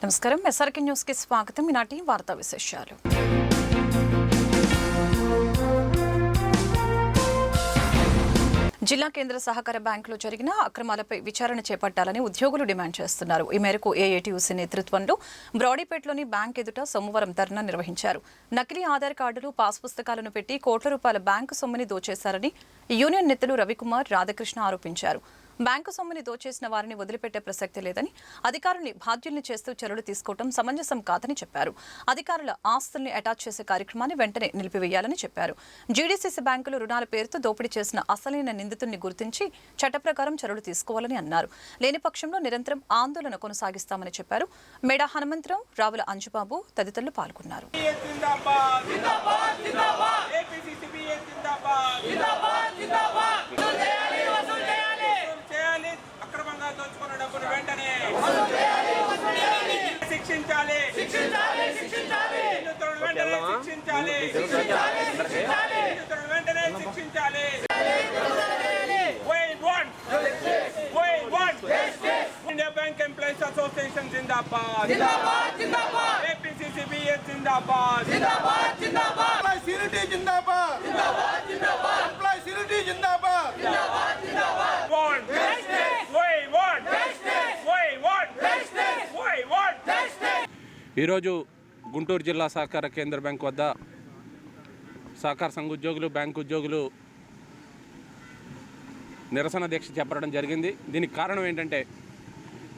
నమస్కారం SRK news కి స్వాగతం. ఈనాటి వార్తా విశేషాలు. జిల్లా కేంద్ర సహకార బ్యాంకులో జరిగిన అక్రమాలపై విచారణ చేపట్టాలని ఉద్యోగులు డిమాండ్ చేస్తున్నారు. ఈ మేరకు ఏఐటీయూసీ నేతృత్వంలో బ్రాడీపేటలోని బ్యాంక్ ఎదుట సోమవారం ధర్నా నిర్వహించారు. నకిలీ ఆధార్ కార్డులు, పాస్ పుస్తకాలను పెట్టి కోట్ల రూపాయల బ్యాంకు సొమ్ముని దోచేశారని యూనియన్ నేతలు రవికుమార్, రాధాకృష్ణ ఆరోపించారు. బ్యాంకు సొమ్ముని దోచేసిన వారిని వదిలిపెట్టే ప్రసక్తి లేదని, అధికారుల్ని బాధ్యుల్ని చేస్తూ చర్యలు తీసుకోవడం సమంజసం కాదని చెప్పారు. అధికారుల ఆస్తుల్ని అటాచ్ చేసే కార్యక్రమాన్ని వెంటనే నిలిపివేయాలని చెప్పారు. జీడీసీసీ బ్యాంకులు రుణాల పేరుతో దోపిడీ చేసిన అసలైన నిందితుల్ని గుర్తించి చట్ట ప్రకారం చర్యలు తీసుకోవాలని అన్నారు. లేని పక్షంలో నిరంతరం ఆందోళన కొనసాగిస్తామని చెప్పారు. మేడా హనుమంతరావు, రావుల అంజుబాబు తదితరులు పాల్గొన్నారు. India Bank Employees Association Zindabad. Zindabad, Zindabad. APCCBS Zindabad. Zindabad, Zindabad. Employees Unity Zindabad. Zindabad, Zindabad. Employees Unity Zindabad. Zindabad, Zindabad. Want justice. We want justice. We want justice. We want justice. ఈరోజు గుంటూరు జిల్లా సహకార కేంద్ర bank వద్ద సహకార సంఘ ఉద్యోగులు, bank ఉద్యోగులు నిరసన దీక్ష చేపట్టడం జరిగింది. దీనికి కారణం ఏంటంటే,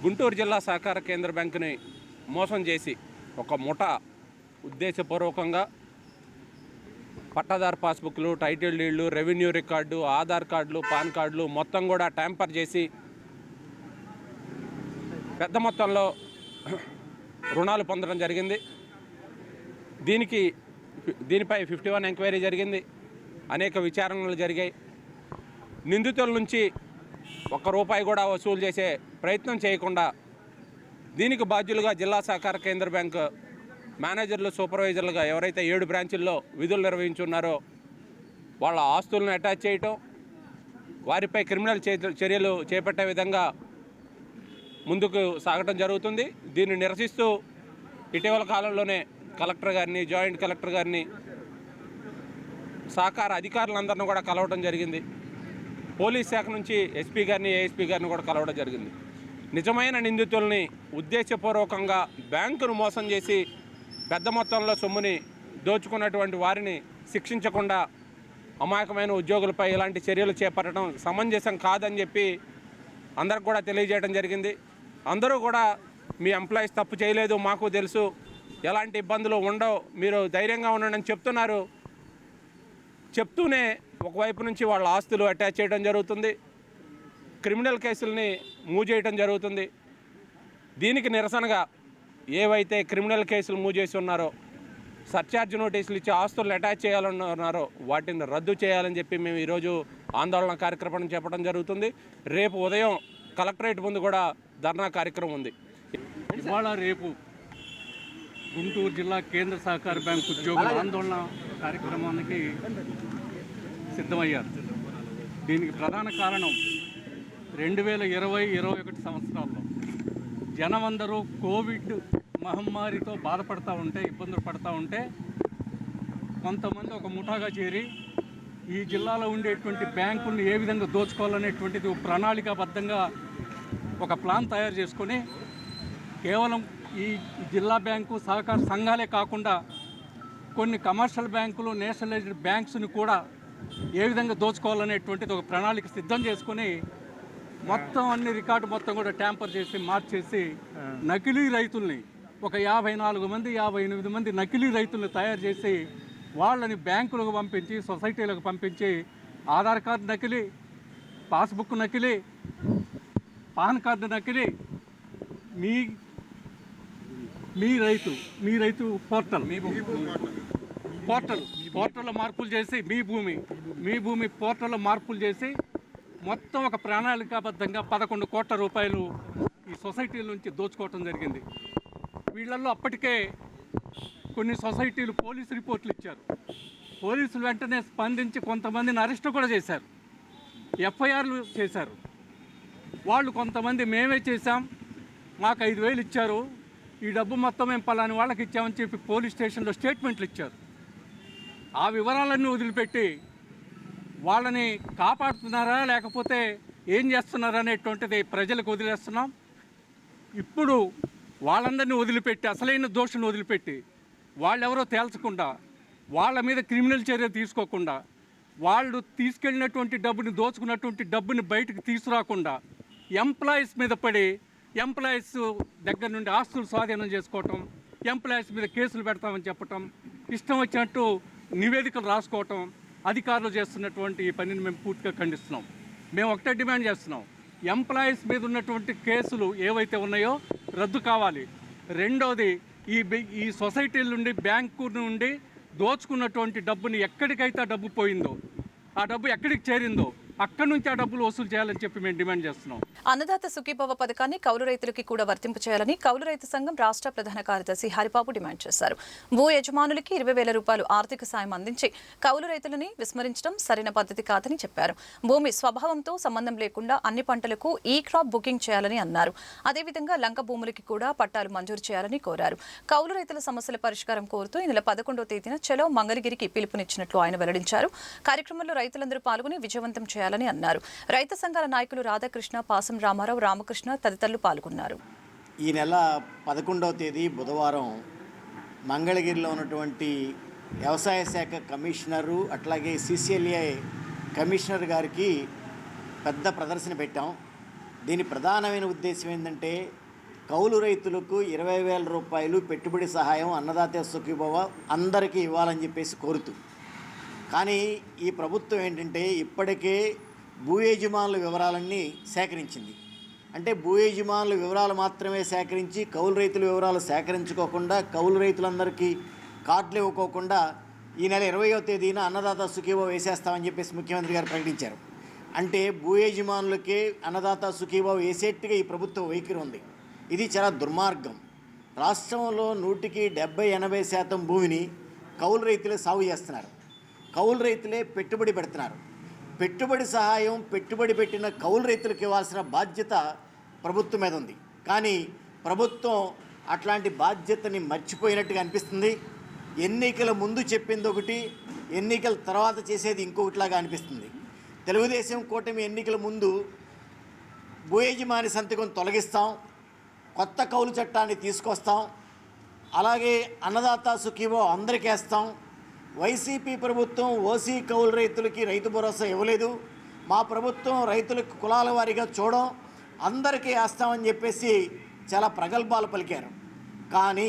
గుంటూరు జిల్లా సహకార కేంద్ర బ్యాంకుని మోసం చేసి ఒక ముఠా ఉద్దేశపూర్వకంగా పట్టాదారు పాస్బుక్లు, టైటిల్ డీడ్లు, రెవెన్యూ రికార్డు, ఆధార్ కార్డులు, పాన్ కార్డులు మొత్తం కూడా ట్యాంపర్ చేసి పెద్ద మొత్తంలో రుణాలు పొందడం జరిగింది. దీనిపై 51 ఎంక్వైరీ జరిగింది. అనేక విచారణలు జరిగాయి. నిందితుల నుంచి ₹1 కూడా వసూలు చేసే ప్రయత్నం చేయకుండా దీనికి బాధ్యులుగా జిల్లా సహకార కేంద్ర బ్యాంకు మేనేజర్లు, సూపర్వైజర్లుగా ఎవరైతే 7 బ్రాంచుల్లో విధులు నిర్వహించున్నారో వాళ్ళ ఆస్తులను అటాచ్ చేయటం, వారిపై క్రిమినల్ చర్యలు చేపట్టే విధంగా ముందుకు సాగటం జరుగుతుంది. దీన్ని నిరసిస్తూ ఇటీవల కాలంలోనే కలెక్టర్ గారిని, జాయింట్ కలెక్టర్ గారిని, సహకార అధికారులందరినీ కూడా కలవడం జరిగింది. పోలీస్ శాఖ నుంచి ఎస్పీ గారిని, ఏఎస్పీ గారిని కూడా కలవడం జరిగింది. నిజమైన నిందితుల్ని ఉద్దేశపూర్వకంగా బ్యాంకును మోసం చేసి పెద్ద మొత్తంలో సొమ్ముని దోచుకున్నటువంటి వారిని శిక్షించకుండా అమాయకమైన ఉద్యోగులపై ఇలాంటి చర్యలు చేపట్టడం సమంజసం కాదని చెప్పి అందరికి కూడా తెలియజేయడం జరిగింది. అందరూ కూడా మీ ఎంప్లాయీస్ తప్పు చేయలేదు, మాకు తెలుసు, ఎలాంటి ఇబ్బందులు ఉండవు, మీరు ధైర్యంగా ఉండండి అని చెప్తున్నారు. చెప్తూనే ఒకవైపు నుంచి వాళ్ళ ఆస్తులు అటాచ్ చేయడం జరుగుతుంది, క్రిమినల్ కేసుల్ని మూవ్ చేయడం జరుగుతుంది. దీనికి నిరసనగా ఏవైతే క్రిమినల్ కేసులు మూవ్ చేసి ఉన్నారో, సర్చార్జ్ నోటీసులు ఇచ్చి ఆస్తులను అటాచ్ చేయాలన్నారో వాటిని రద్దు చేయాలని చెప్పి మేము ఈరోజు ఆందోళన కార్యక్రమం చేపట్టడం జరుగుతుంది. రేపు ఉదయం కలెక్టరేట్ ముందు కూడా ధర్నా కార్యక్రమం ఉంది. ఇవాళ రేపు గుంటూరు జిల్లా కేంద్ర సహకార బ్యాంకు ఉద్యోగుల ఆందోళన కార్యక్రమానికి సిద్ధమయ్యారు. దీనికి ప్రధాన కారణం 2020-21 సంవత్సరాల్లో జనమందరూ కోవిడ్ మహమ్మారితో బాధపడుతూ ఉంటే, ఇబ్బందులు పడుతూ ఉంటే కొంతమంది ఒక ముఠాగా చేరి ఈ జిల్లాలో ఉండేటువంటి బ్యాంకుల్ని ఏ విధంగా దోచుకోవాలనేటువంటిది ప్రణాళికాబద్ధంగా ఒక ప్లాన్ తయారు చేసుకొని కేవలం ఈ జిల్లా బ్యాంకు, సహకార సంఘాలే కాకుండా కొన్ని కమర్షియల్ బ్యాంకులు, నేషనలైజ్డ్ బ్యాంక్స్ని కూడా ఏ విధంగా దోచుకోవాలనేటువంటిది ఒక ప్రణాళిక సిద్ధం చేసుకొని మొత్తం అన్ని రికార్డు మొత్తం కూడా ట్యాంపర్ చేసి, మార్చేసి నకిలీ రైతుల్ని ఒక 54 మంది, 58 మంది నకిలీ రైతుల్ని తయారు చేసి వాళ్ళని బ్యాంకులకు పంపించి, సొసైటీలకు పంపించి ఆధార్ కార్డు నకిలీ, పాస్బుక్ నకిలీ, పాన్ కార్డు నకిలీ, మీ రైతు పోర్టల్లో మార్పులు చేసి మీ భూమి పోర్టల్లో మార్పులు చేసి మొత్తం ఒక ప్రణాళికాబద్ధంగా 11 కోట్ల రూపాయలు ఈ సొసైటీల నుంచి దోచుకోవటం జరిగింది. వీళ్ళల్లో అప్పటికే కొన్ని సొసైటీలు పోలీసు రిపోర్ట్లు ఇచ్చారు. పోలీసులు వెంటనే స్పందించి కొంతమందిని అరెస్ట్ కూడా చేశారు, ఎఫ్ఐఆర్లు చేశారు. వాళ్ళు కొంతమంది మేమే చేశాం, మాకు 5,000 ఇచ్చారు, ఈ డబ్బు మొత్తం మేము పలాని వాళ్ళకి ఇచ్చామని చెప్పి పోలీస్ స్టేషన్లో స్టేట్మెంట్లు ఇచ్చారు. ఆ వివరాలన్నీ వదిలిపెట్టి వాళ్ళని కాపాడుతున్నారా లేకపోతే ఏం చేస్తున్నారా అనేటువంటిది ప్రజలకు వదిలేస్తున్నాం. ఇప్పుడు వాళ్ళందరినీ వదిలిపెట్టి అసలైన దోషులను వదిలిపెట్టి వాళ్ళెవరో తేల్చకుండా వాళ్ళ మీద క్రిమినల్ చర్య తీసుకోకుండా వాళ్ళు తీసుకెళ్ళినటువంటి డబ్బుని దోచుకున్నటువంటి డబ్బుని బయటకు తీసుకురాకుండా ఎంప్లాయీస్ మీద పడి ఎంప్లాయీస్ దగ్గర నుండి ఆస్తులు స్వాధీనం చేసుకోవటం, ఎంప్లాయీస్ మీద కేసులు పెడతామని చెప్పటం, ఇష్టం వచ్చినట్టు నివేదికలు రాసుకోవటం, అధికారులు చేస్తున్నటువంటి ఈ పనిని మేము పూర్తిగా ఖండిస్తున్నాం. మేము ఒకటే డిమాండ్ చేస్తున్నాం, ఎంప్లాయీస్ మీద ఉన్నటువంటి కేసులు ఏవైతే ఉన్నాయో రద్దు కావాలి. రెండోది ఈ సొసైటీల నుండి బ్యాంకు నుండి దోచుకున్నటువంటి డబ్బుని ఎక్కడికైతే ఆ డబ్బు పోయిందో, ఆ డబ్బు ఎక్కడికి చేరిందో అక్కడి నుంచి ఆ డబ్బులు వసూలు చేయాలని చెప్పి మేము డిమాండ్ చేస్తున్నాం. అన్నదాత సుఖీభవ పథకాన్ని కౌలు రైతులకి కూడా వర్తింపు చేయాలని కౌలు రైతు సంఘం రాష్ట్ర ప్రధాన కార్యదర్శి హరిబాబు డిమాండ్ చేశారు. భూ యజమానులకి 20,000 రూపాయలు ఆర్థిక సాయం అందించి కౌలు రైతులని విస్మరించడం సరైన పద్ధతి కాదని చెప్పారు. భూమి స్వభావంతో సంబంధం లేకుండా అన్ని పంటలకు ఈ క్రాప్ బుకింగ్ చేయాలని అన్నారు. అదేవిధంగా లంక భూములకి కూడా పట్టాలు మంజూరు చేయాలని కోరారు. కౌలు రైతుల సమస్యల పరిష్కారం కోరుతూ ఈ నెల 11వ తేదీన చలో మంగళగిరికి పిలుపునిచ్చినట్లు ఆయన వెల్లడించారు. కార్యక్రమంలో రైతులందరూ పాల్గొని విజయవంతం చేయాలని అన్నారు. రైతు సంఘాల నాయకులు రాధాకృష్ణ, పాసం రామారావు, రామకృష్ణ తదితరులు పాల్గొన్నారు. ఈ నెల 11వ తేదీ బుధవారం మంగళగిరిలో ఉన్నటువంటి వ్యవసాయ శాఖ కమిషనరు అట్లాగే CCLA కమిషనర్ గారికి పెద్ద ప్రదర్శన పెట్టాం. దీని ప్రధానమైన ఉద్దేశం ఏంటంటే కౌలు రైతులకు 20,000 రూపాయలు పెట్టుబడి సహాయం అన్నదాత సుఖీభవ అందరికీ ఇవ్వాలని చెప్పేసి కోరుతూ, కానీ ఈ ప్రభుత్వం ఏంటంటే ఇప్పటికే భూ యజమానుల వివరాలన్నీ సేకరించింది. అంటే భూ యజమానుల వివరాలు మాత్రమే సేకరించి కౌలు రైతుల వివరాలు సేకరించుకోకుండా కౌలు రైతులందరికీ కార్డులు ఇవ్వకోకుండా ఈ నెల 20వ తేదీన అన్నదాత సుఖీభవ వేసేస్తామని చెప్పేసి ముఖ్యమంత్రి గారు ప్రకటించారు. అంటే భూ యజమానులకే అన్నదాత సుఖీభవ వేసేట్టుగా ఈ ప్రభుత్వం వైఖరి ఉంది. ఇది చాలా దుర్మార్గం. రాష్ట్రంలో 100కి 70-80% భూమిని కౌలు రైతులే సాగు చేస్తున్నారు. కౌలు రైతులే పెట్టుబడి పెడుతున్నారు. పెట్టుబడి సహాయం పెట్టుబడి పెట్టిన కౌలు రైతులకు ఇవ్వాల్సిన బాధ్యత ప్రభుత్వం మీద ఉంది. కానీ ప్రభుత్వం అట్లాంటి బాధ్యతని మర్చిపోయినట్టుగా అనిపిస్తుంది. ఎన్నికల ముందు చెప్పింది ఒకటి, ఎన్నికల తర్వాత చేసేది ఇంకొకటిలాగా అనిపిస్తుంది. తెలుగుదేశం కూటమి ఎన్నికల ముందు భూ యజమాని సంతకం తొలగిస్తాం, కొత్త కౌలు చట్టాన్ని తీసుకొస్తాం, అలాగే అన్నదాత సుఖీభవ అందరికీ వేస్తాం, వైసీపీ ప్రభుత్వం ఓసీ కౌలు రైతులకి రైతు భరోసా ఇవ్వలేదు, మా ప్రభుత్వం రైతులకు కులాల వారీగా చూడం, అందరికీ వేస్తామని చెప్పేసి చాలా ప్రగల్భాలు పలికారు. కానీ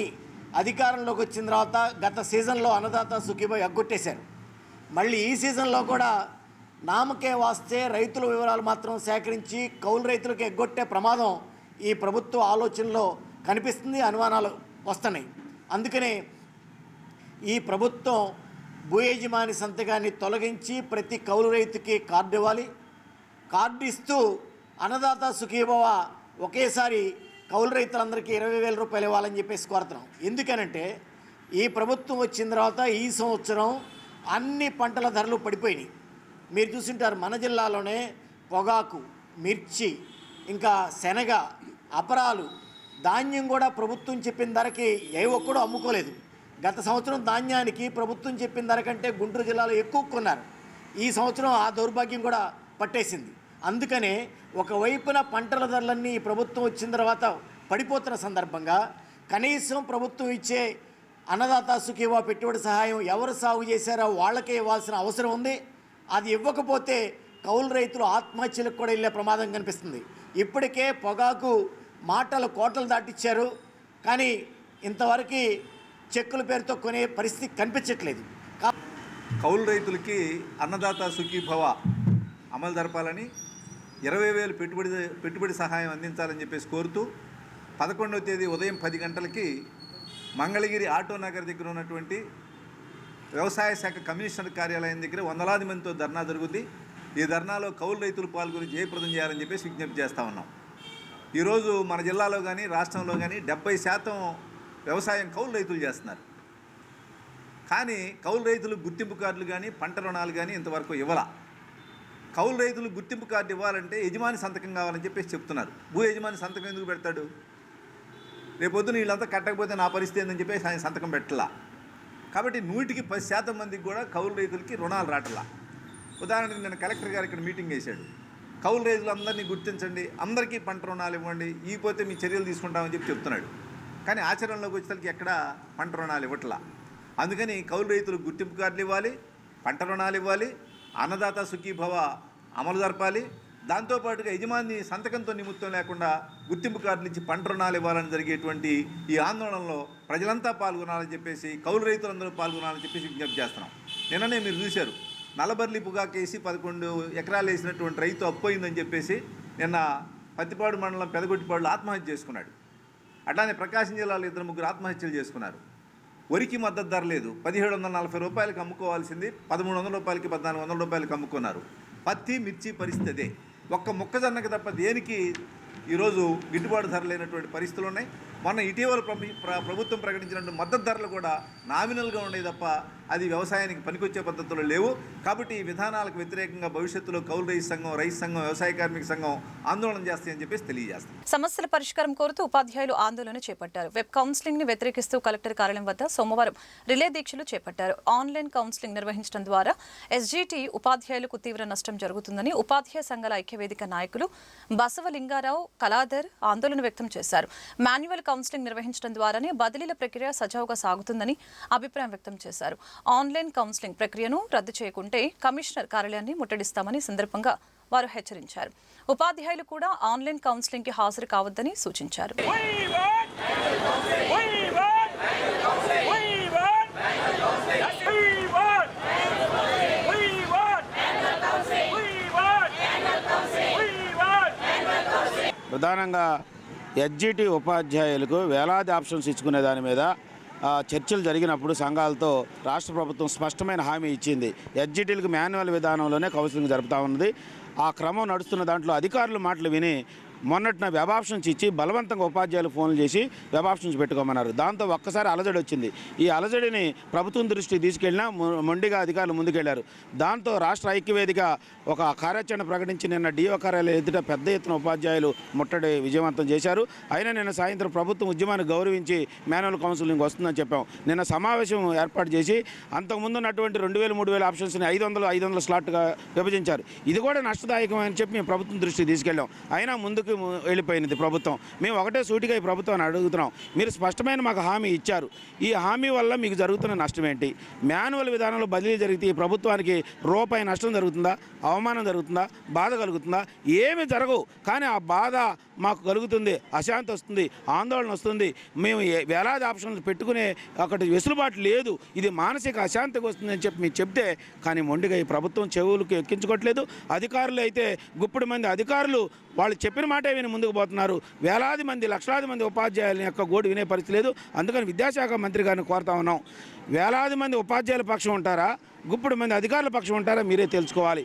అధికారంలోకి వచ్చిన తర్వాత గత సీజన్లో అన్నదాత సుఖీభవ ఎగ్గొట్టేశారు. మళ్ళీ ఈ సీజన్లో కూడా నామకే వాస్తే రైతుల వివరాలు మాత్రం సేకరించి కౌలు రైతులకు ఎగ్గొట్టే ప్రమాదం ఈ ప్రభుత్వ ఆలోచనలో కనిపిస్తుంది, అనుమానాలు వస్తున్నాయి. అందుకనే ఈ ప్రభుత్వం భూ యజమాని సంతకాన్ని తొలగించి ప్రతి కౌలు రైతుకి కార్డు ఇవ్వాలి. కార్డు ఇస్తూ అన్నదాత సుఖీభవ ఒకేసారి కౌలు రైతులందరికీ 20,000 రూపాయలు ఇవ్వాలని చెప్పేసి కోరుతున్నాం. ఎందుకనంటే ఈ ప్రభుత్వం వచ్చిన తర్వాత ఈ సంవత్సరం అన్ని పంటల ధరలు పడిపోయినాయి. మీరు చూసింటారు, మన జిల్లాలోనే పొగాకు, మిర్చి, ఇంకా శనగ, అపరాలు, ధాన్యం కూడా ప్రభుత్వం చెప్పిన ధరకి ఏ ఒక్కడూ అమ్ముకోలేదు. గత సంవత్సరం ధాన్యానికి ప్రభుత్వం చెప్పిన ధర కంటే గుంటూరు జిల్లాలో ఎక్కువ కొన్నారు. ఈ సంవత్సరం ఆ దౌర్భాగ్యం కూడా పట్టేసింది. అందుకనే ఒకవైపున పంటల ధరలన్నీ ప్రభుత్వం వచ్చిన తర్వాత పడిపోతున్న సందర్భంగా కనీసం ప్రభుత్వం ఇచ్చే అన్నదాత సుఖీభవ పెట్టుబడి సహాయం ఎవరు సాగు చేశారో వాళ్ళకే ఇవ్వాల్సిన అవసరం ఉంది. అది ఇవ్వకపోతే కౌలు రైతులు ఆత్మహత్యలకు కూడా వెళ్ళే ప్రమాదం కనిపిస్తుంది. ఇప్పటికే పొగాకు మాటలు కోటలు దాటిచ్చారు, కానీ ఇంతవరకు చెక్కుల పేరుతో కొనే పరిస్థితి కనిపించట్లేదు. కౌలు రైతులకి అన్నదాత సుఖీభవ అమలు జరపాలని 20,000 పెట్టుబడి సహాయం అందించాలని చెప్పేసి కోరుతూ 11వ తేదీ ఉదయం 10 గంటలకి మంగళగిరి ఆటో నగర్ దగ్గర ఉన్నటువంటి వ్యవసాయ శాఖ కమిషనర్ కార్యాలయం దగ్గర వందలాది మందితో ధర్నా జరుగుద్ది. ఈ ధర్నాలో కౌలు రైతులు పాల్గొని జయప్రదం చేయాలని చెప్పేసి విజ్ఞప్తి చేస్తూ ఉన్నాం. ఈరోజు మన జిల్లాలో కానీ రాష్ట్రంలో కానీ 70% వ్యవసాయం కౌలు రైతులు చేస్తున్నారు. కానీ కౌలు రైతులు గుర్తింపు కార్డులు కానీ పంట రుణాలు కానీ ఇంతవరకు ఇవ్వాల. కౌలు రైతులు గుర్తింపు కార్డు ఇవ్వాలంటే యజమాని సంతకం కావాలని చెప్పేసి చెప్తున్నారు. భూ యజమాని సంతకం ఎందుకు పెడతాడు? రేపొద్దున వీళ్ళంతా కట్టకపోతే నా పరిస్థితి ఏందని చెప్పేసి ఆయన సంతకం పెట్టలా. కాబట్టి 100% మందికి కూడా కౌలు రైతులకి రుణాలు రావట్లా. ఉదాహరణకి నేను కలెక్టర్ గారు ఇక్కడ మీటింగ్ చేశాడు. కౌలు రైతులందరినీ గుర్తించండి, అందరికీ పంట రుణాలు ఇవ్వండి, ఇకపోతే మీ చర్యలు తీసుకుంటామని చెప్తున్నాడు. కానీ ఆచరణలోకి వచ్చేసరికి ఎక్కడ పంట రుణాలు ఇవ్వట్లా. అందుకని కౌలు రైతులకు గుర్తింపు కార్డులు ఇవ్వాలి, పంట రుణాలు ఇవ్వాలి, అన్నదాత సుఖీభవ అమలు జరపాలి. దాంతోపాటుగా యజమాని సంతకంతో నిమిత్తం లేకుండా గుర్తింపు కార్డులు ఇచ్చి పంట రుణాలు ఇవ్వాలని జరిగేటువంటి ఈ ఆందోళనలో ప్రజలంతా పాల్గొనాలని చెప్పేసి, కౌలు రైతులందరూ పాల్గొనాలని చెప్పేసి విజ్ఞప్తి చేస్తున్నాం. నిన్ననే మీరు చూశారు, నల్లబర్లి పొగాకేసి 11 ఎకరాలు వేసినటువంటి రైతు అప్పయిందని చెప్పేసి నిన్న పత్తిపాడు మండలం పెదగొట్టిపాడులో ఆత్మహత్య చేసుకున్నాడు. అట్లానే ప్రకాశం జిల్లాలో 2-3 ఆత్మహత్యలు చేసుకున్నారు. వరికి మద్దతు ధర లేదు, 1740 రూపాయలకి అమ్ముకోవాల్సింది 1300 రూపాయలకి 1400 రూపాయలకి అమ్ముకున్నారు. పత్తి మిర్చి పరిస్థితి అదే. ఒక్క మొక్కజొన్నకి తప్ప దేనికి ఈరోజు గిట్టుబాటు ధర లేనటువంటి పరిస్థితులు ఉన్నాయి. మొన్న ఇటీవల ప్రభుత్వం ప్రకటించినటువంటి మద్దతు ధరలు కూడా నామినల్గా ఉన్నాయి తప్ప అది వ్యవసాయానికి పనికొచ్చే పద్ధతులు లేవు. కాబట్టి ఈ విధానాలకు వ్యతిరేకంగా భవిష్యత్తులో కౌలు రైతు సంఘం, వ్యవసాయ కార్మిక సంఘం ఆందోళన చేస్తాయని చెప్పేసి తెలియజేస్తాం. సమస్యల పరిష్కారం కోరుతూ ఉపాధ్యాయులు ఆందోళన చేపట్టారు. వెబ్ కౌన్సిలింగ్ ని వ్యతిరేకిస్తూ కలెక్టర్ కార్యాలయం వద్ద సోమవారం రిలే దీక్షలు చేపట్టారు. ఆన్లైన్ కౌన్సిలింగ్ నిర్వహించడం ద్వారా ఎస్జీటీ ఉపాధ్యాయులకు తీవ్ర నష్టం జరుగుతుందని ఉపాధ్యాయ సంఘాల ఐక్యవేదిక నాయకులు బసవలింగారావు, కళాధర్ ఆందోళన వ్యక్తం చేశారు. మాన్యువల్ కౌన్సిలింగ్ నిర్వహించడం ద్వారానే బదిలీల ప్రక్రియ సజావుగా సాగుతుందని అభిప్రాయం వ్యక్తం చేశారు. ఆన్లైన్ కౌన్సిలింగ్ ప్రక్రియను రద్దు చేయకుంటే కమిషనర్ కార్యాలయాన్ని ముట్టడిస్తామని సందర్భంగా వారు హెచ్చరించారు. ఉపాధ్యాయులు కూడా ఆన్లైన్ కౌన్సిలింగ్ కి హాజరు కావద్దని సూచించారు. ప్రధానంగా ఎస్జీటీ ఉపాధ్యాయులకు వేలాది ఆప్షన్స్ ఇచ్చుకునే దాని మీద చర్చలు జరిగినప్పుడు సంఘాలతో రాష్ట్ర ప్రభుత్వం స్పష్టమైన హామీ ఇచ్చింది. ఎస్జీటీలకు మాన్యువల్ విధానంలోనే కౌన్సిలింగ్ జరుపుతూ ఉన్నది. ఆ క్రమం నడుస్తున్న దాంట్లో అధికారుల మాటలు విని మొన్నటిన వెబ్ ఆప్షన్స్ ఇచ్చి బలవంతంగా ఉపాధ్యాయులు ఫోన్లు చేసి వెబ్ ఆప్షన్స్ పెట్టుకోమన్నారు. దాంతో ఒక్కసారి అలజడి వచ్చింది. ఈ అలజడిని ప్రభుత్వం దృష్టికి తీసుకెళ్లినా మొండిగా అధికారులు ముందుకెళ్లారు. దాంతో రాష్ట్ర ఐక్యవేదిక ఒక కార్యాచరణ ప్రకటించి నిన్న డిఓ కార్యాలయం ఎదుట పెద్ద ఎత్తున ఉపాధ్యాయులు ముట్టడి విజయవంతం చేశారు. అయినా నిన్న సాయంత్రం ప్రభుత్వం ఉద్యమాన్ని గౌరవించి మాన్యువల్ కౌన్సిలింగ్ వస్తుందని చెప్పాం. నిన్న సమావేశం ఏర్పాటు చేసి అంతకుముందు ఉన్నటువంటి 2000, 3000 ఆప్షన్స్ని 500 స్లాట్గా విభజించారు. ఇది కూడా నష్టదాయకం అని చెప్పి మేము ప్రభుత్వం దృష్టికి తీసుకెళ్ళాం. అయినా ముందుకు వెళ్ళిపోయినది ప్రభుత్వం. మేము ఒకటే సూటిగా ఈ ప్రభుత్వాన్ని అడుగుతున్నాం, మీరు స్పష్టమైన మాకు హామీ ఇచ్చారు. ఈ హామీ వల్ల మీకు జరుగుతున్న నష్టం ఏంటి? మాన్యువల్ విధానంలో బదిలీ జరిగితే ఈ ప్రభుత్వానికి రూపాయి నష్టం జరుగుతుందా? అవమానం జరుగుతుందా? బాధ కలుగుతుందా? ఏమి జరగవు. కానీ ఆ బాధ మాకు కలుగుతుంది, అశాంతి వస్తుంది, ఆందోళన వస్తుంది. మేము వేలాది ఆప్షన్లు పెట్టుకునే ఒకటి వెసులుబాటు లేదు, ఇది మానసిక అశాంతికి వస్తుందని చెప్పి మీరు చెప్తే కానీ మొండిగా ఈ ప్రభుత్వం చెవులకు ఎక్కించుకోవట్లేదు. అధికారులు అయితే గుప్పుడు మంది అధికారులు వాళ్ళు చెప్పిన మాటే విని ముందుకు పోతున్నారు. వేలాది మంది, లక్షలాది మంది ఉపాధ్యాయుల యొక్క గోడు వినే పరిస్థితి లేదు. అందుకని విద్యాశాఖ మంత్రి గారిని కోరుతా ఉన్నాం, వేలాది మంది ఉపాధ్యాయుల పక్షం ఉంటారా, గుప్పుడు మంది అధికారుల పక్షం ఉంటారా మీరే తెలుసుకోవాలి.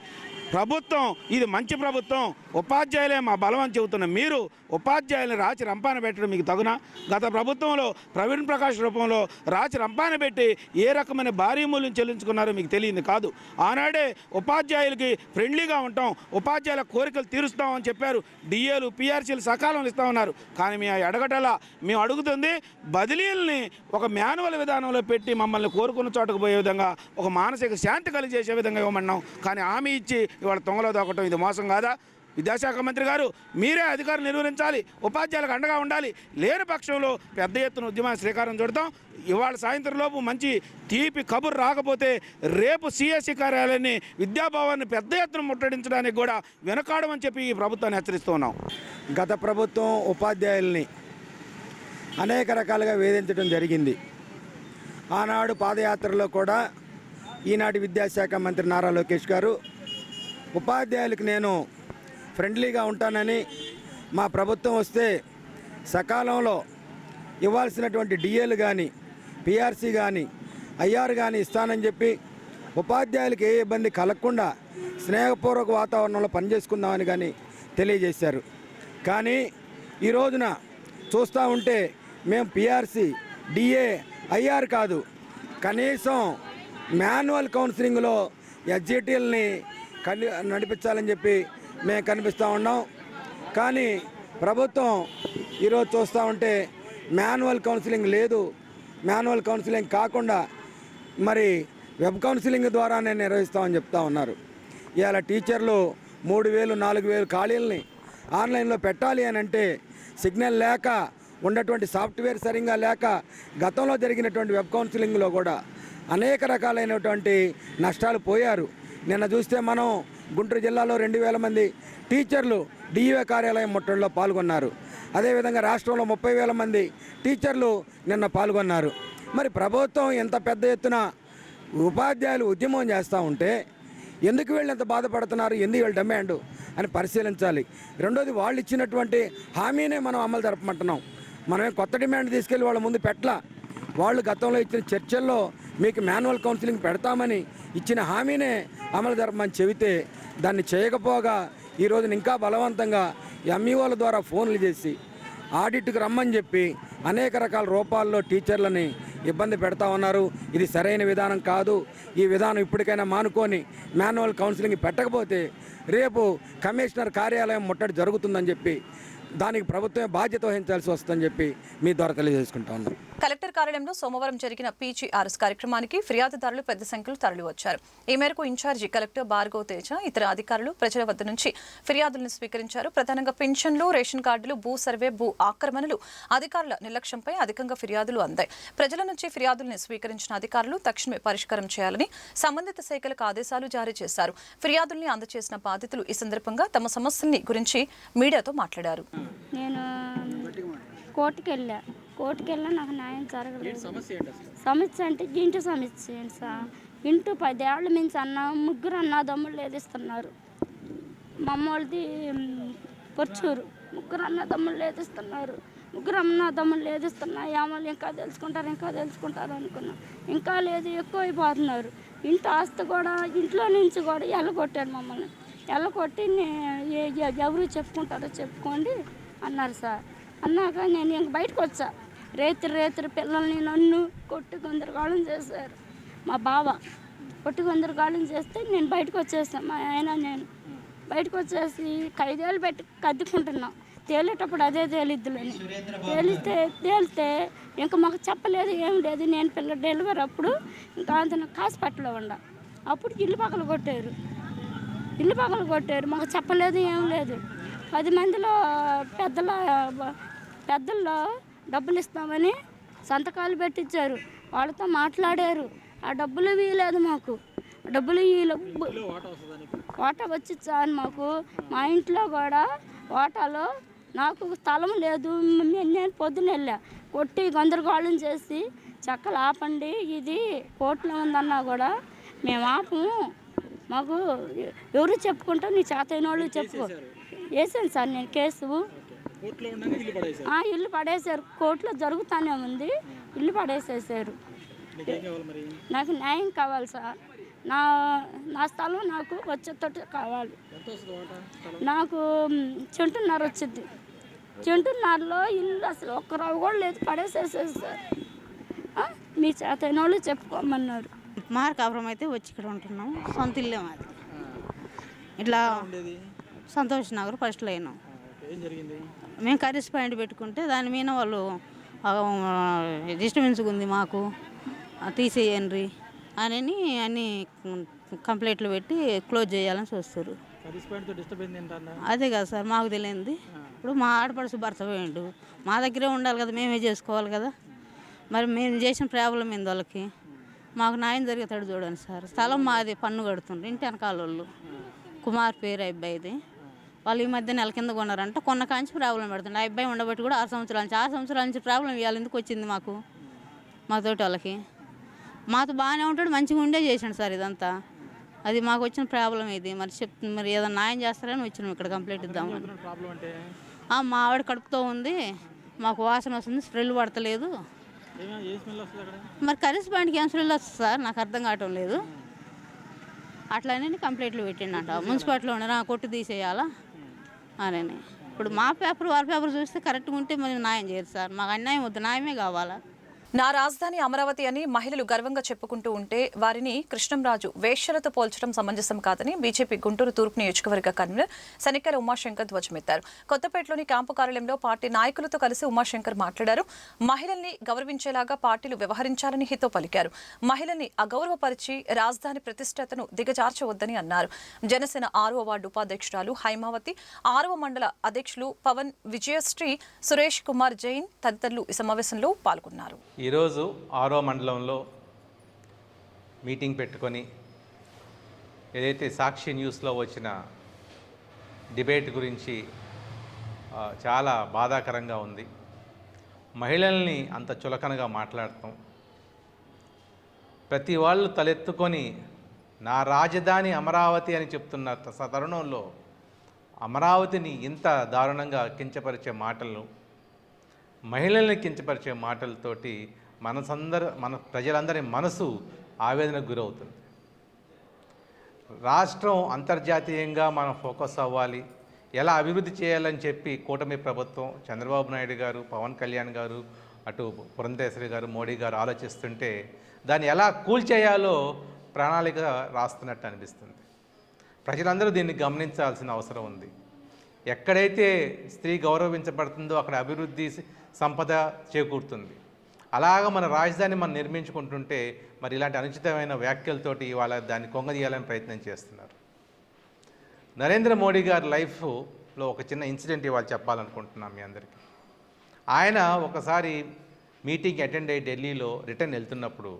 ప్రభుత్వం ఇది మంచి ప్రభుత్వం, ఉపాధ్యాయులే మా బలం అని చెబుతున్న మీరు ఉపాధ్యాయులను రాచి రంపాన పెట్టడం మీకు తగునా? గత ప్రభుత్వంలో ప్రవీణ్ ప్రకాష్ రూపంలో రాచి రంపాన పెట్టి ఏ రకమైన భారీ మూల్యం చెల్లించుకున్నారో మీకు తెలియదు కాదు. ఆనాడే ఉపాధ్యాయులకి ఫ్రెండ్లీగా ఉంటాం, ఉపాధ్యాయుల కోరికలు తీరుస్తామని చెప్పారు. డిఏలు, పిఆర్సీలు సకాలంలో ఇస్తామన్నారు. కానీ మేము అడగటలా, మేము అడుగుతుంది బదిలీలని ఒక మాన్యువల్ విధానంలో పెట్టి మమ్మల్ని కోరుకున్న చోటకు పోయే విధంగా, ఒక మానసిక శాంతి కలిగజేసే విధంగా ఇవ్వమన్నాం. కానీ హామీ ఇచ్చి ఇవాళ తొంగలో దొక్కటం ఇది మోసం కాదా? విద్యాశాఖ మంత్రి గారు మీరే అధికారులు నిర్వహించాలి, ఉపాధ్యాయులకు అండగా ఉండాలి. లేని పక్షంలో పెద్ద ఎత్తున ఉద్యమాన్ని శ్రీకారం చుడతాం. ఇవాళ సాయంత్రం లోపు మంచి తీపి కబురు రాకపోతే రేపు సిఎస్సి కార్యాలయాన్ని, విద్యాభవన్ని పెద్ద ఎత్తున ముట్టడించడానికి కూడా వెనకాడమని చెప్పి ఈ ప్రభుత్వాన్ని హెచ్చరిస్తూ ఉన్నాం. గత ప్రభుత్వం ఉపాధ్యాయుల్ని అనేక రకాలుగా వేధించడం జరిగింది. ఆనాడు పాదయాత్రలో కూడా ఈనాటి విద్యాశాఖ మంత్రి నారా లోకేష్ గారు ఉపాధ్యాయులకు నేను ఫ్రెండ్లీగా ఉంటానని, మా ప్రభుత్వం వస్తే సకాలంలో ఇవ్వాల్సినటువంటి డిఏలు కానీ, పిఆర్సీ కానీ, ఐఆర్ కానీ ఇస్తానని చెప్పి ఉపాధ్యాయులకు ఏ ఇబ్బంది కలగకుండా స్నేహపూర్వక వాతావరణంలో పనిచేసుకుందామని కానీ తెలియజేశారు. కానీ ఈ రోజున చూస్తూ ఉంటే మేము పిఆర్సీ, డిఏ, ఐఆర్ కాదు, కనీసం మాన్యువల్ కౌన్సిలింగ్లో ఎస్జీటీలని నడిపించాలని చెప్పి మేము కనిపిస్తూ ఉన్నాం. కానీ ప్రభుత్వం ఈరోజు చూస్తూ ఉంటే మాన్యువల్ కౌన్సిలింగ్ లేదు. మాన్యువల్ కౌన్సిలింగ్ కాకుండా మరి వెబ్ కౌన్సిలింగ్ ద్వారానే నిర్వహిస్తామని చెప్తా ఉన్నారు. ఇవాళ టీచర్లు 3,000 4,000 ఖాళీలని ఆన్లైన్లో పెట్టాలి అని అంటే సిగ్నల్ లేక ఉన్నటువంటి సాఫ్ట్వేర్ సరిగ్గా లేక గతంలో జరిగినటువంటి వెబ్ కౌన్సిలింగ్లో కూడా అనేక రకాలైనటువంటి నష్టాలు పోయారు. నిన్న చూస్తే మనం గుంటూరు జిల్లాలో 2,000 మంది టీచర్లు డిఈఓ కార్యాలయం ముట్టడిలో పాల్గొన్నారు. అదేవిధంగా రాష్ట్రంలో 30,000 మంది టీచర్లు నిన్న పాల్గొన్నారు. మరి ప్రభుత్వం ఎంత పెద్ద ఎత్తున ఉపాధ్యాయులు ఉద్యమం చేస్తూ ఉంటే ఎందుకు వీళ్ళు ఎంత బాధపడుతున్నారు, ఎందుకు వీళ్ళు డిమాండ్ అని పరిశీలించాలి. రెండోది, వాళ్ళు ఇచ్చినటువంటి హామీనే మనం అమలు జరపమంటున్నాం. మనమే కొత్త డిమాండ్ తీసుకెళ్ళి వాళ్ళ ముందు పెట్టలా. వాళ్ళు గతంలో ఇచ్చిన చర్చల్లో మీకు మాన్యువల్ కౌన్సిలింగ్ పెడతామని ఇచ్చిన హామీనే అమలు జరపమని చెబితే దాన్ని చేయకపోగా ఈరోజు ఇంకా బలవంతంగా ఎంఈఓల ద్వారా ఫోన్లు చేసి ఆడిట్కి రమ్మని చెప్పి అనేక రకాల రూపాల్లో టీచర్లని ఇబ్బంది పెడతా ఉన్నారు. ఇది సరైన విధానం కాదు. ఈ విధానం ఇప్పటికైనా మానుకొని మాన్యువల్ కౌన్సిలింగ్ పెట్టకపోతే రేపు కమిషనర్ కార్యాలయం ముట్టడి జరుగుతుందని చెప్పి దానికి ప్రభుత్వమే బాధ్యత వహించాల్సి వస్తుందని చెప్పి మీ ద్వారా తెలియజేసుకుంటా ఉన్నాం. కలెక్టర్ కార్యాలయంలో సోమవారం జరిగిన పీజీఆర్ఎస్ కార్యక్రమానికి ఫిర్యాదుదారులు పెద్ద సంఖ్యలో తరలివచ్చారు. ఈ మేరకు ఇన్ఛార్జి కలెక్టర్ భార్గవ్ తేజ ఇతర అధికారులు ప్రజల వద్ద నుంచి ఫిర్యాదులను స్వీకరించారు. ప్రధానంగా పింఛన్లు, రేషన్ కార్డులు, భూ సర్వే, భూ ఆక్రమణలు, అధికారుల నిర్లక్ష్యంపై అధికంగా ఫిర్యాదులు అందాయి. ప్రజల నుంచి ఫిర్యాదులను స్వీకరించిన అధికారులు తక్షణమే పరిష్కారం చేయాలని సంబంధిత శాఖలకు ఆదేశాలు జారీ చేశారు. ఫిర్యాదుల్ని అందజేసిన బాధితులు ఈ సందర్భంగా తమ సమస్యల్ని గురించి మీడియాతో మాట్లాడారు. నేను కోర్టుకి వెళ్ళా నాకు న్యాయం జరగలేదు. సమస్య అంటే ఇంటి సమస్య ఏంటి సార్? ఇంటూ 10 ఏళ్ళ మించి ముగ్గురు అన్నదమ్ముళ్ళు లేదిస్తున్నారు. మా అమ్మోళ్ళది పొర్చూరు. ముగ్గురు అన్నదమ్ముళ్ళు లేదిస్తున్నారు. ఏమో ఇంకా తెలుసుకుంటారు అనుకున్నా. ఇంకా లేదు, ఎక్కువ అయిపోతున్నారు. ఇంటి ఆస్తి కూడా ఇంట్లో నుంచి కూడా ఎల్లగొట్టాడు మమ్మల్ని. ఎల్లగొట్టి ఎవరు చెప్పుకుంటారో చెప్పుకోండి అన్నారు సార్. అన్నాక నేను ఇంక బయటకు వచ్చా. రేత్రి పిల్లల్ని నన్ను కొట్టి గందరగోళం చేశారు. మా బావ కొట్టి గందరగోళం చేస్తే నేను బయటకు వచ్చేసాను. మా ఆయన నేను బయటకు వచ్చేసి 5 ఏళ్ళు పెట్టి కద్దుకుంటున్నాం. తేలేటప్పుడు అదే తేలిద్దులని తేలితే ఇంకా మాకు చెప్పలేదు, ఏం లేదు. నేను పిల్ల డెలివరీ అప్పుడు ఇంకా అంత హాస్పిటల్లో ఉండ. అప్పుడు ఇల్లు పగలు కొట్టారు. మాకు చెప్పలేదు, ఏం లేదు. 10 మందిలో పెద్దల్లో డబ్బులు ఇస్తామని సంతకాలు పెట్టించారు. వాళ్ళతో మాట్లాడారు. ఆ డబ్బులు ఇవ్వలేదు మాకు. వాటా వచ్చి చాలు మాకు. మా ఇంట్లో కూడా వాటాలో నాకు స్థలం లేదు. నేను పొద్దున వెళ్ళా. కొట్టి గందరగోళం చేసి చక్కలు ఆపండి, ఇది కోర్టులో ఉందన్నా కూడా మేము ఆపము, మాకు ఎవరు చెప్పుకుంటాం, నీ చేతైన వాళ్ళు చెప్పుకో. వేసాను సార్ నేను కేసు. ఇల్లు పడేశారు. కోర్టులో జరుగుతూనే ఉంది. ఇల్లు పడేసేసారు. నాకు న్యాయం కావాలి సార్. నా స్థలం నాకు వచ్చేటట్టు కావాలి. నాకు చెంటున్నర వచ్చింది. చెంటున్నరలో ఇల్లు అసలు ఒక్క రవ్వ కూడా లేదు, పడేసేసారు సార్. మీ చేతైన వాళ్ళు చెప్పుకోమన్నారు. మార్కాపురం అయితే వచ్చి ఇక్కడ ఉంటున్నాం. సొంత ఇల్లే మాది. ఇట్లా సంతోష్ నగర్ ఫస్ట్ లైన్. మేము కర్రీస్ పాయింట్ పెట్టుకుంటే దాని మీద వాళ్ళు డిస్టర్బెన్స్గా ఉంది మాకు, తీసేయండి అని అన్ని కంప్లైంట్లు పెట్టి క్లోజ్ చేయాలని చూస్తారు. అదే కదా సార్ మాకు తెలియంది. ఇప్పుడు మా ఆడపడుచు భర్త పోయిండు, మా దగ్గరే ఉండాలి కదా, మేమే చేసుకోవాలి కదా. మరి మేము చేసిన ప్రాబ్లం ఏంది వాళ్ళకి? మాకు న్యాయం జరిగేతాడు చూడండి సార్. స్థలం మాది, పన్ను కడుతుండ్రు. ఇంటి వెనకాల వాళ్ళు కుమార్ పేరు అబ్బాయిది. వాళ్ళు ఈ మధ్య నెల కింద కొన్నారంట. కొన్న కాంచి ప్రాబ్లం పెడుతుంది. ఆ అబ్బాయి ఉండబట్టి కూడా 6 సంవత్సరాల నుంచి ప్రాబ్లం ఇవ్వాలి. ఎందుకు వచ్చింది మాతోటి వాళ్ళకి? మాతో బాగానే ఉంటాడు, మంచిగా ఉండే చేసాడు సార్ ఇదంతా. అది మాకు వచ్చిన ప్రాబ్లం ఇది. మరి ఏదైనా న్యాయం చేస్తారని వచ్చినాం ఇక్కడ కంప్లైంట్ ఇద్దామని. మా ఆవిడ కడుపుతో ఉంది, మాకు వాసన వస్తుంది, స్ప్రెల్ పడతలేదు. మరి కర్రీస్ పాయింట్కి ఏం స్ప్రెల్ వస్తుంది సార్? నాకు అర్థం కావటం లేదు. అట్లనే కంప్లైంట్లు పెట్టిండంట మున్సిపాలిటీలో ఉండరా, కొట్టు తీసేయాలా అని. ఇప్పుడు మా పేపర్ వాళ్ళ పేపర్ చూస్తే కరెక్ట్గా ఉంటే మరి న్యాయం చేయరు సార్. మాకు అన్యాయం వద్దు, న్యాయమే కావాలా. నా రాజధాని అమరావతి అని మహిళలు గర్వంగా చెప్పుకుంటూ ఉంటే వారిని కృష్ణంరాజు వేశ్యలతో పోల్చడం సమంజసం కాదని బీజేపీ గుంటూరు తూర్పు నియోజకవర్గ కన్వీనర్ శనిక్కల ఉమాశంకర్ ధ్వజమెత్తారు. కొత్తపేటలోని క్యాంపు కార్యాలయంలో పార్టీ నాయకులతో కలిసి ఉమాశంకర్ మాట్లాడారు. మహిళల్ని గౌరవించేలాగా పార్టీలు వ్యవహరించాలని హితో పలికారు. మహిళల్ని అగౌరవపరిచి రాజధాని ప్రతిష్టతను దిగజార్చవద్దని అన్నారు. జనసేన 6వ వార్డు ఉపాధ్యక్షురాలు హైమావతి, 6వ మండల అధ్యక్షులు పవన్, విజయశ్రీ, సురేష్ కుమార్ జైన్ తదితరులు ఈ సమావేశంలో పాల్గొన్నారు. ఈరోజు 6వ మండలంలో మీటింగ్ పెట్టుకొని ఏదైతే సాక్షి న్యూస్లో వచ్చిన డిబేట్ గురించి చాలా బాధాకరంగా ఉంది. మహిళల్ని అంత చులకనగా మాట్లాడటం, ప్రతి వాళ్ళు తలెత్తుకొని నా రాజధాని అమరావతి అని చెప్తున్న తరుణంలో అమరావతిని ఇంత దారుణంగా కించపరిచే మాటలు, మహిళల్ని కించపరిచే మాటలతోటి మన ప్రజలందరి మనసు ఆవేదనకు గురవుతుంది. రాష్ట్రం అంతర్జాతీయంగా మనం ఫోకస్ అవ్వాలి, ఎలా అభివృద్ధి చేయాలని చెప్పి కూటమి ప్రభుత్వం, చంద్రబాబు నాయుడు గారు, పవన్ కళ్యాణ్ గారు, అటు పురంధేశ్వరి గారు, మోడీ గారు ఆలోచిస్తుంటే దాన్ని ఎలా కూల్చేయాలో ప్రణాళిక రాస్తున్నట్టు అనిపిస్తుంది. ప్రజలందరూ దీన్ని గమనించాల్సిన అవసరం ఉంది. ఎక్కడైతే స్త్రీ గౌరవించబడుతుందో అక్కడ అభివృద్ధి, సంపద చేకూరుతుంది. అలాగా మన రాజధాని మనం నిర్మించుకుంటుంటే మరి ఇలాంటి అనుచితమైన వ్యాఖ్యలతోటి ఇవాళ దాన్ని కొంగదీయాలని ప్రయత్నం చేస్తున్నారు. నరేంద్ర మోడీ గారి లైఫ్లో ఒక చిన్న ఇన్సిడెంట్ ఇవాళ చెప్పాలనుకుంటున్నాం మీ అందరికీ. ఆయన ఒకసారి మీటింగ్ అటెండ్ అయ్యి ఢిల్లీలో రిటర్న్ వెళ్తున్నప్పుడు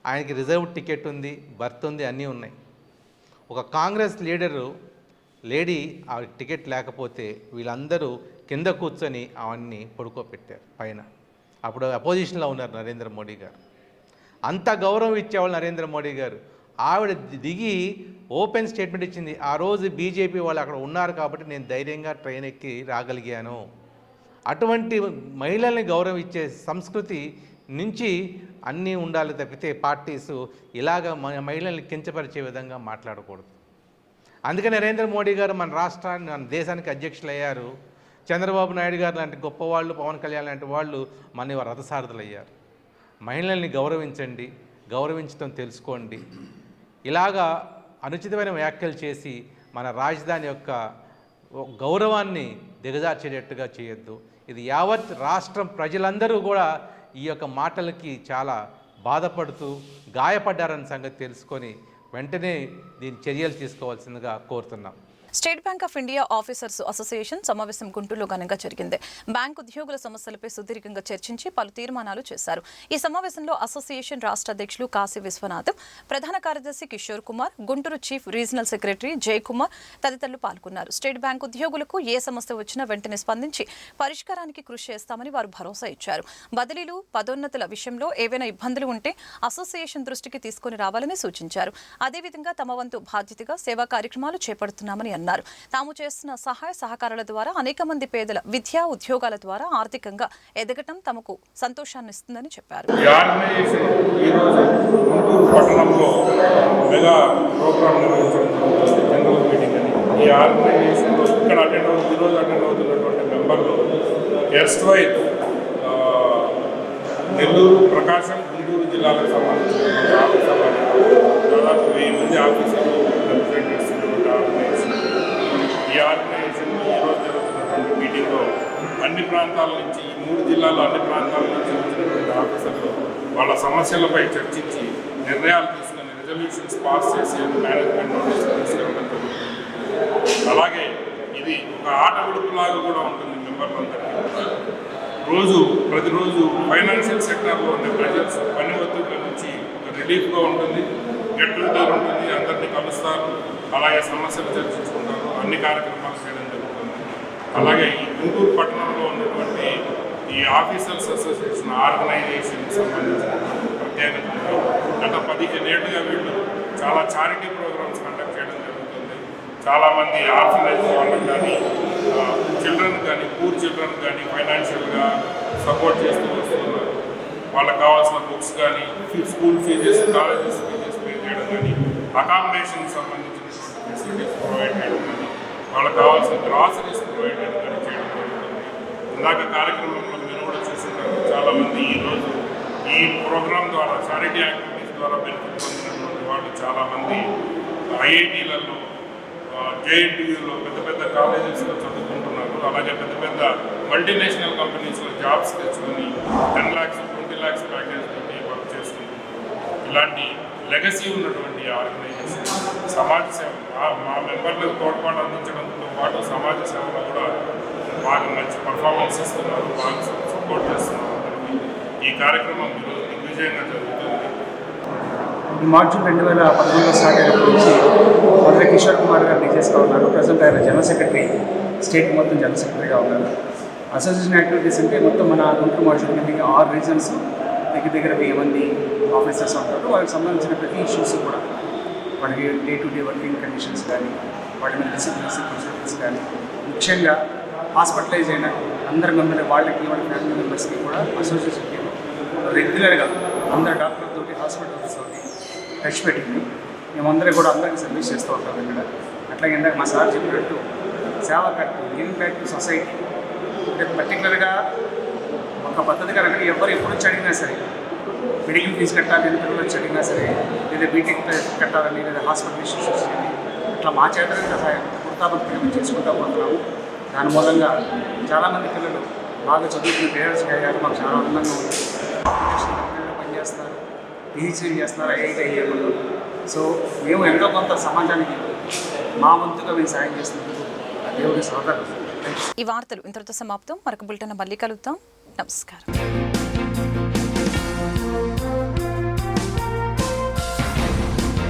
ఆయనకి రిజర్వ్ టికెట్ ఉంది, బర్త్ ఉంది, అన్నీ ఉన్నాయి. ఒక కాంగ్రెస్ లేడీ ఆ టికెట్ లేకపోతే వీళ్ళందరూ కింద కూర్చొని అవన్నీ పడుకోబెట్టారు పైన. అప్పుడు అపోజిషన్లో ఉన్నారు నరేంద్ర మోడీ గారు. అంత గౌరవం ఇచ్చేవాళ్ళు నరేంద్ర మోడీ గారు. ఆవిడ దిగి ఓపెన్ స్టేట్మెంట్ ఇచ్చింది, ఆ రోజు బీజేపీ వాళ్ళు అక్కడ ఉన్నారు కాబట్టి నేను ధైర్యంగా ట్రైన్ ఎక్కి రాగలిగాను. అటువంటి మహిళల్ని గౌరవం ఇచ్చే సంస్కృతి నుంచి అన్నీ ఉండాలి తప్పితే పార్టీసు ఇలాగ మహిళల్ని కించపరిచే విధంగా మాట్లాడకూడదు. అందుకని నరేంద్ర మోడీ గారు మన రాష్ట్రాన్ని, మన దేశానికి అధ్యక్షులు అయ్యారు. చంద్రబాబు నాయుడు గారు లాంటి గొప్పవాళ్ళు, పవన్ కళ్యాణ్ లాంటి వాళ్ళు మన రథసారథులు అయ్యారు. మహిళల్ని గౌరవించండి, గౌరవించడం తెలుసుకోండి. ఇలాగా అనుచితమైన వ్యాఖ్యలు చేసి మన రాజధాని యొక్క గౌరవాన్ని దిగజార్చేటట్టుగా చేయొద్దు. ఇది యావత్ రాష్ట్రం ప్రజలందరూ కూడా ఈ యొక్క మాటలకి చాలా బాధపడుతూ గాయపడ్డారన్న సంగతి తెలుసుకొని వెంటనే దీని చర్యలు తీసుకోవాల్సిందిగా కోరుతున్నాం. State bank of India officers association సమావేశం గుంటూరులో ఘనంగా జరిగింది. బ్యాంక్ ఉద్యోగుల సమస్యలపై సుదీర్ఘంగా చర్చించి పలు తీర్మానాలు చేశారు. ఈ సమావేశంలో అసోసియేషన్ రాష్ట్ర అధ్యక్షులు కాశీ విశ్వనాథ్, ప్రధాన కార్యదర్శి Kishore Kumar, Guntur chief regional secretary Jayakumar తదితరులు పాల్గొన్నారు. స్టేట్ బ్యాంక్ ఉద్యోగులకు ఏ సమస్య వచ్చినా వెంటనే స్పందించి పరిష్కారానికి కృషి చేస్తామని వారు భరోసా ఇచ్చారు. బదిలీలు, పదోన్నతుల విషయంలో ఏవైనా ఇబ్బందులు ఉంటే అసోసియేషన్ దృష్టికి తీసుకుని రావాలని సూచించారు. అదేవిధంగా తమ వంతు బాధ్యతగా సేవా కార్యక్రమాలు చేపడుతున్నామని అన్నారు. తాము చేస్తున్న సహాయ సహకారాల ద్వారా అనేక మంది పేదల విద్యా, ఉద్యోగాల ద్వారా ఆర్థికంగా ఎదగటం తమకు సంతోషాన్ని ఇస్తుందని చెప్పారు. ఈ ఆర్గనైజేషన్ ఈరోజు గుంటూరు పట్టణంలో మెగా ప్రోగ్రామ్ నిర్వహించడం జనరల్ మీటింగ్ అని. ఈ ఆర్గనైజేషన్లో ఇక్కడ ఈరోజు అటెండ్ అవుతున్నటువంటి మెంబర్లు ఎర్స్ట్వైల్ నెల్లూరు, ప్రకాశం, గుంటూరు జిల్లాలకు సంబంధించినటువంటి ఆఫీసర్లు దాదాపు 1000 మంది ఆఫీసర్లు రిప్రజెంట్ చేస్తున్నటువంటి ఆర్గనైజేషన్. ఈ ఆర్గనైజేషన్లో ఈరోజు జరుగుతున్నటువంటి మీటింగ్లో అన్ని ప్రాంతాల నుంచి, ఈ 3 జిల్లాల్లో అన్ని ప్రాంతాల నుంచి వచ్చినటువంటి ఆఫీసర్లు వాళ్ళ సమస్యలపై చర్చించి నిర్ణయాలు తీసుకుని రిజల్యూషన్స్ పాస్ చేసి మేనేజ్మెంట్ నోటీస్ తీసుకెళ్ళడం జరుగుతుంది. అలాగే ఇది ఒక ఆట విడుపులాగా కూడా ఉంటుంది మెంబర్లందరికీ. ప్రతిరోజు ఫైనాన్షియల్ సెక్టార్లో ఉండే ప్రెజర్స్, పని ఒత్తిడి నుంచి రిలీఫ్గా ఉంటుంది. గెట్ టుగెదర్ ఉంటుంది, అందరినీ కలుస్తారు, అలాగే సమస్యలు చర్చించుకుంటారు, అన్ని కార్యక్రమాలు చేయడం జరుగుతుంది. అలాగే ఈ గుంటూరు పట్టణంలో ఉన్నటువంటి ఈ ఆఫీసర్స్ అసోసియేషన్ ఆర్గనైజేషన్కి సంబంధించినటువంటి ప్రత్యేకత గత 15 ఏళ్ళుగా వీళ్ళు చాలా చారిటీ ప్రోగ్రామ్స్ కండక్ట్ చేయడం జరుగుతుంది. చాలామంది ఆర్ఫనైజ్ వాళ్ళకి కానీ, చిల్డ్రన్ కానీ, పూర్ చిల్డ్రన్ కానీ ఫైనాన్షియల్గా సపోర్ట్ చేస్తూ వస్తున్నారు. వాళ్ళకి కావాల్సిన బుక్స్ కానీ, school fees, colleges fees pay చేయడం కానీ, అకామిడేషన్కి సంబంధించినటువంటి ఫెసిలిటీస్ ప్రొవైడ్ చేయడం కానీ, వాళ్ళకి కావాల్సిన గ్రాసరీస్ ప్రొవైడ్ చేయడం కానీ చేయడం జరుగుతుంది. ఇందాక కార్యక్రమంలో మీరు కూడా చూస్తుంటారు, చాలామంది ఈరోజు ఈ ప్రోగ్రాం ద్వారా చారిటీ యాక్టివిటీస్ ద్వారా బెనిఫిట్ పొందినటువంటి వాళ్ళు చాలామంది ఐఐటీలలో జేఎన్టీయూలో పెద్ద పెద్ద కాలేజెస్లో చదువుకుంటున్నారు. అలాగే పెద్ద పెద్ద మల్టీనేషనల్ కంపెనీస్లో జాబ్స్ తెచ్చుకొని 10 lakhs 20 lakhs ప్యాకేజ్ తోటి వర్క్ చేసుకుంటున్నారు. ఇలాంటి లెగసీ ఉన్నటువంటి ఆర్గనైజేషన్ సమాజ సేవ మా మెంబర్లకు తోడ్పాటు అందించడంతో పాటు సమాజ సేవలో కూడా బాగా మంచి పర్ఫార్మెన్స్ ఇస్తున్నారు, బాగా సపోర్ట్ చేస్తున్నారు. ఈ కార్యక్రమం ఈరోజు దిగ్విజయంగా జరుగుతుంది. ఈ మాడ్యూల్ 2011లో స్టార్ట్ అయినప్పటి నుంచి మొదట కిషోర్ కుమార్ గారు డీజేస్గా ఉన్నారు. ప్రజెంట్ ఆయన జనరల్ సెక్రటరీ, స్టేట్ మొత్తం జనరల్ సెక్రటరీగా ఉన్నారు. అసోసియేషన్ యాక్టివిటీస్ అంటే మొత్తం మన గుంటూరు మాడ్యూల్ కింద 6 రీజన్స్ దగ్గర 1000 మంది ఆఫీసర్స్ ఉంటారు. వాళ్ళకి సంబంధించిన ప్రతి ఇష్యూస్ కూడా వాళ్ళకి day to day working conditions కానీ వాళ్ళ మీద డిసిప్లిన్స్ ప్రొసీజర్స్ కానీ ముఖ్యంగా హాస్పిటలైజ్ అయిన అందరి మెంబర్ వాళ్ళకి వాళ్ళ ఫ్యామిలీ మెంబర్స్కి కూడా అసోసియేషన్కి రెగ్యులర్గా అందరు డాక్టర్లతోటి హాస్పిటల్స్తోటి టచ్ పెట్టింది. మేమందరం కూడా అందరికీ సర్వీస్ చేస్తూ ఉంటాం ఇక్కడ. అట్లాగే ఇందాక మా సార్ చెప్పినట్టు సేవా back giving back to society అంటే పర్టికులర్గా ఒక పద్ధతి కనుక ఎవరు ఎప్పుడు వచ్చి అడిగినా సరే మెడికల్ ఫీజు కట్టాలి అని పిల్లలు వచ్చి అడిగినా సరే, లేదా బీటెక్ కట్టాలని, లేదా హాస్పిటల్ ఇష్యూస్ వచ్చి ఇట్లా మా చేతనే సహాయం గుర్తాభక్తిగా మేము చేసుకుంటూ పోతున్నాము. దాని మూలంగా చాలామంది పిల్లలు బాగా చదువుకుని పేరెంట్స్కి అయ్యారు. మాకు చాలా ఆనందంగా ఉంది. కంపెనీలో పనిచేస్తున్నారు, పిహెచ్డీ చేస్తున్నారు ఐఐటి అయ్యేవాళ్ళు. సో మేము ఎంతో కొంత సమాజానికి మా వంతుగా మేము సాయం చేస్తున్నందుకు దేవుడి సహకారం. ఈ వార్తలు ఇంతటితో సమాప్తం. మరొక బులెటిన్ మళ్ళీ కలుద్దాం. నమస్కారం.